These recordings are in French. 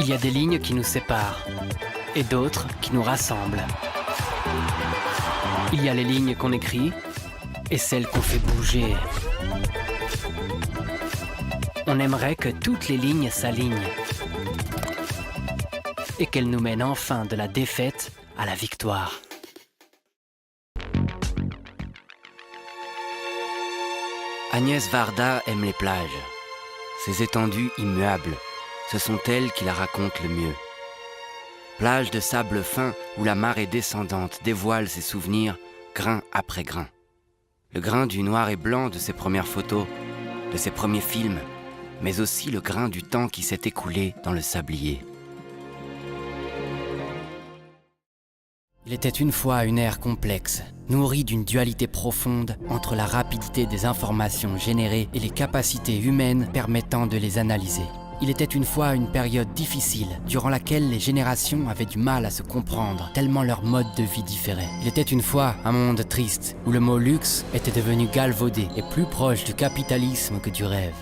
Il y a des lignes qui nous séparent et d'autres qui nous rassemblent. Il y a les lignes qu'on écrit et celles qu'on fait bouger. On aimerait que toutes les lignes s'alignent et qu'elles nous mènent enfin de la défaite à la victoire. Agnès Varda aime les plages. Ces étendues immuables, ce sont elles qui la racontent le mieux. Plage de sable fin où la marée descendante dévoile ses souvenirs grain après grain. Le grain du noir et blanc de ses premières photos, de ses premiers films, mais aussi le grain du temps qui s'est écoulé dans le sablier. Il était une fois une ère complexe, nourrie d'une dualité profonde entre la rapidité des informations générées et les capacités humaines permettant de les analyser. Il était une fois une période difficile, durant laquelle les générations avaient du mal à se comprendre, tellement leur mode de vie différait. Il était une fois un monde triste, où le mot luxe était devenu galvaudé et plus proche du capitalisme que du rêve.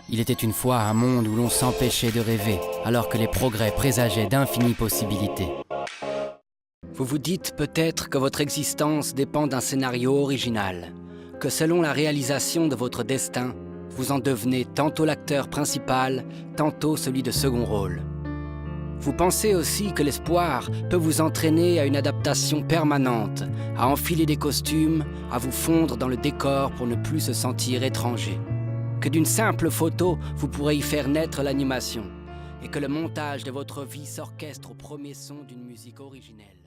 Il était une fois un monde où l'on s'empêchait de rêver, alors que les progrès présageaient d'infinies possibilités. Vous vous dites peut-être que votre existence dépend d'un scénario original, que selon la réalisation de votre destin, vous en devenez tantôt l'acteur principal, tantôt celui de second rôle. Vous pensez aussi que l'espoir peut vous entraîner à une adaptation permanente, à enfiler des costumes, à vous fondre dans le décor pour ne plus se sentir étranger. Que d'une simple photo, vous pourrez y faire naître l'animation, et que le montage de votre vie s'orchestre au premier son d'une musique originelle.